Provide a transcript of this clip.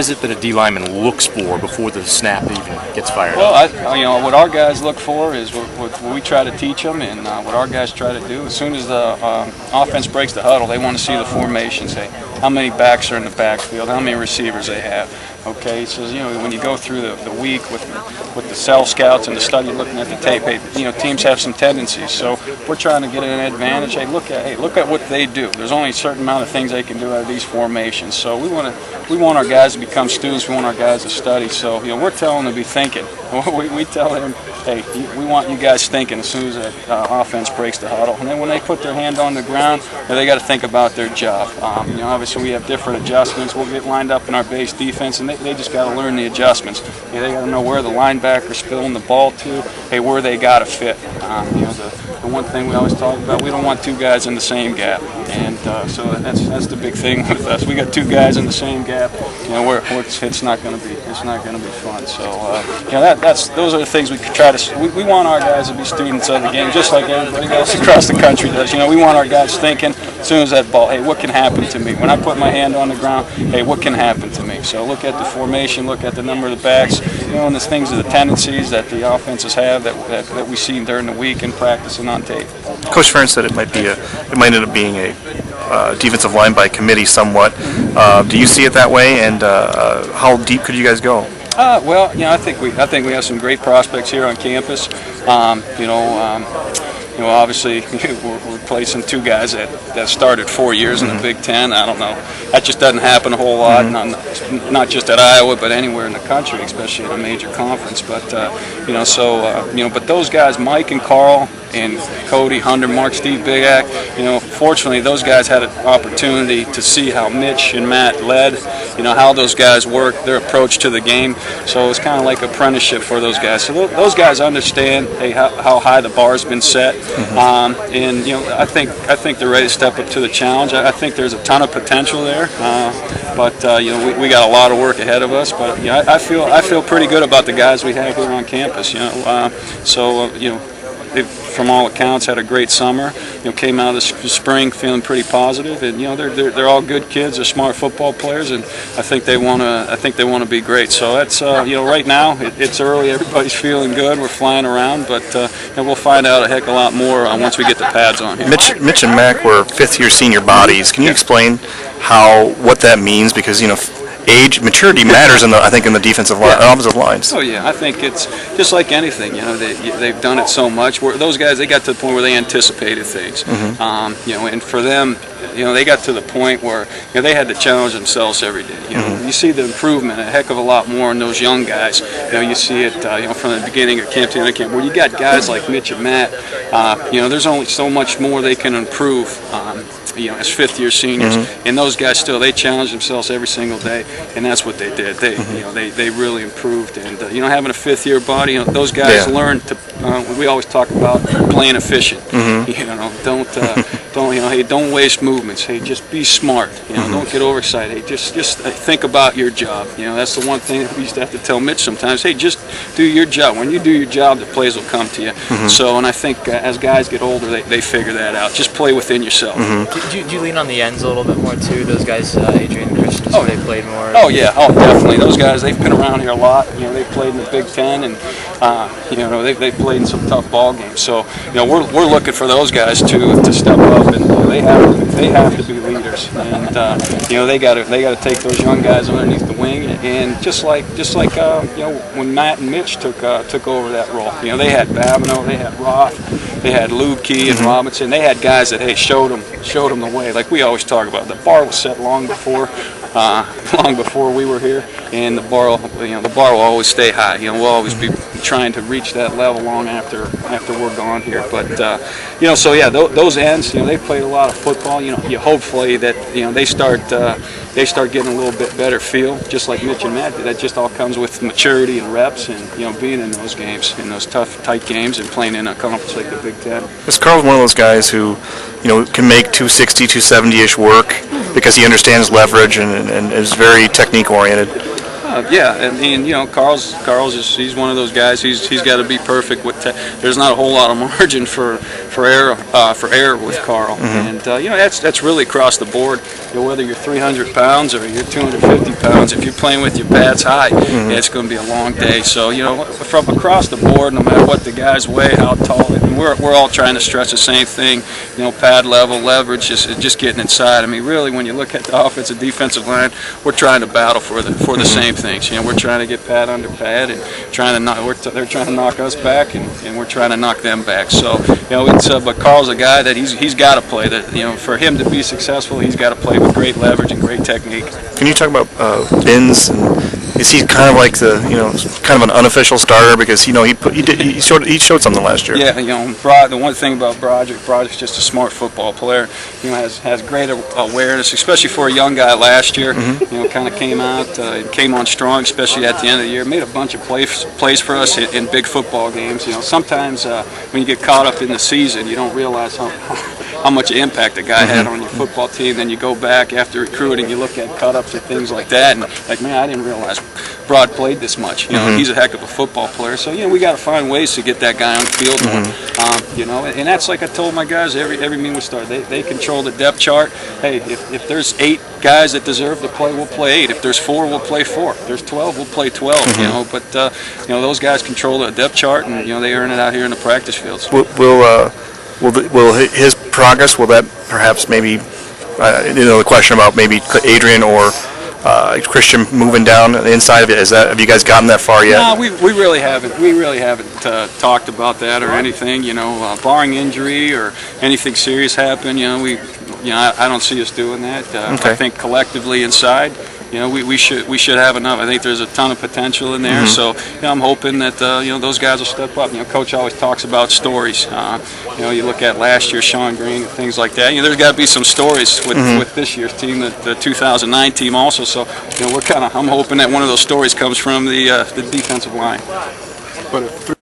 What is it that a D lineman looks for before the snap even gets fired? Well, what our guys look for is what we try to teach them, and what our guys try to do. As soon as the offense breaks the huddle, they want to see the formation. Say how many backs are in the backfield, how many receivers they have. Okay, so when you go through the week with the cell scouts and the study, looking at the tape, teams have some tendencies. So we're trying to get an advantage. Hey, look at what they do. There's only a certain amount of things they can do out of these formations. So we want our guys to become students. We want our guys to study. So we're telling them to be thinking. We tell them, hey, we want you guys thinking as soon as that offense breaks the huddle. And then when they put their hand on the ground, they got to think about their job. Obviously we have different adjustments. We'll get lined up in our base defense, and they just got to learn the adjustments. They got to know where the linebacker's spilling the ball to. Hey, where they got to fit. The one thing we always talk about, we don't want two guys in the same gap, and so that's the big thing with us. We got two guys in the same gap. It's not going to be fun. So those are the things we try to. We want our guys to be students of the game, just like everybody else across the country does. We want our guys thinking as soon as that ball. Hey, what can happen to me when I put my hand on the ground? Hey, what can happen to me? So look at the formation, look at the number of the backs, and the things, the tendencies that the offenses have that we see during the week in practice and on tape. Coach Ferentz said it might end up being a defensive line by committee somewhat. Do you see it that way? And how deep could you guys go? I think we have some great prospects here on campus. Obviously we're replacing two guys that started 4 years in the Big Ten. I don't know. That just doesn't happen a whole lot, not just at Iowa, but anywhere in the country, especially in a major conference. But but those guys, Mike and Carl and Cody, Hunter, Mark, Steve, Bigak, fortunately those guys had an opportunity to see how Mitch and Matt led, how those guys work, their approach to the game. So it's kind of like apprenticeship for those guys. So those guys understand how high the bar's been set, and I think they're ready to step up to the challenge. I think there's a ton of potential there, but we got a lot of work ahead of us. But I feel pretty good about the guys we have here on campus. They've, from all accounts, had a great summer. Came out of the spring feeling pretty positive, and they're all good kids. They're smart football players, and I think they want to be great. So that's right now it's early. Everybody's feeling good. We're flying around, but we'll find out a heck of a lot more once we get the pads on here. Mitch and Mac were fifth-year senior bodies. Can you explain what that means? Because maturity matters in the defensive line, offensive lines. Oh yeah, I think it's just like anything. They've done it so much. Where those guys, they got to the point where they anticipated things. And for them, they got to the point where they had to challenge themselves every day. You see the improvement a heck of a lot more in those young guys. You see it from the beginning of camp to the end of camp. Where you got guys like Mitch and Matt, there's only so much more they can improve. As fifth-year seniors, and those guys they challenge themselves every single day, and that's what they did. They really improved, and having a fifth-year body, those guys learn to. We always talk about playing efficient. Don't waste movements. Hey, just be smart. Don't get overexcited. Hey, just think about your job. That's the one thing that we used to have to tell Mitch sometimes. Hey, just do your job. When you do your job, the plays will come to you. And I think as guys get older, they figure that out. Just play within yourself. Do you lean on the ends a little bit more too? Those guys, Adrian and Christian, they played more. Oh yeah, definitely. Those guys, they've been around here a lot. They've played in the Big Ten, and they've played in some tough ball games. So we're looking for those guys to step up, and they have to be leaders, and they got to take those young guys underneath the wing, and just like when Matt and Mitch took over that role. They had Babineau, they had Roth, they had Lubke and Robinson. They had guys that showed them the way. Like we always talk about, the bar was set long before we were here, and the bar will always stay high. We'll always be trying to reach that level long after we're gone here. But those ends, they played a lot of football. Hopefully that they start getting a little bit better feel, just like Mitch and Matt did. That just all comes with maturity and reps, and being in those games, in those tough, tight games, and playing in a conference like the Big Ten. Carl's one of those guys who can make 260, 270-ish work because he understands leverage and is very technique oriented. Carl's he's one of those guys. He's got to be perfect with. There's not a whole lot of margin for for air with Carl, and you know, that's really across the board. You know, whether you're 300 pounds or you're 250 pounds, if you're playing with your pads high, it's going to be a long day. So you know, from across the board, no matter what the guys weigh, how tall, and we're all trying to stress the same thing. You know, pad level, leverage, just getting inside. I mean, really, when you look at the offensive defensive line, we're trying to battle for the same things. You know, we're trying to get pad under pad and trying to knock. They're trying to knock us back, and we're trying to knock them back. So you know, it's but Carl's a guy that he's got to play. That, you know, for him to be successful, he's got to play with great leverage and great technique. Can you talk about Binns? Is he kind of like the, you know, kind of an unofficial starter, because you know he showed something last year? Yeah, you know, the one thing about Broderick's just a smart football player. You know, has great awareness, especially for a young guy last year. You know, kind of came on strong, especially at the end of the year. Made a bunch of plays for us in big football games. You know, sometimes when you get caught up in the season, you don't realize how much impact a guy had on your football team. Then you go back after recruiting, you look at cut-ups and things like that, and like, man, I didn't realize Broad played this much. You know, he's a heck of a football player. So you know, we got to find ways to get that guy on the field more. You know, and that's like I told my guys every meeting we start. They control the depth chart. Hey, if there's 8 guys that deserve to play, we'll play 8. If there's 4, we'll play 4. If there's 12, we'll play 12. You know, but you know, those guys control the depth chart, and you know, they earn it out here in the practice fields. Will his progress, will that perhaps maybe, you know, the question about maybe Adrian or Christian moving down the inside of it, have you guys gotten that far yet? No, we really haven't. We really haven't talked about that or anything. You know, barring injury or anything serious happen, you know, I don't see us doing that. I think collectively inside, you know, we should have enough. I think there's a ton of potential in there. So you know, I'm hoping that you know, those guys will step up. You know, Coach always talks about stories. You know, you look at last year, Sean Green and things like that. You know, there's got to be some stories with this year's team, the 2009 team also. So you know, I'm hoping that one of those stories comes from the defensive line. But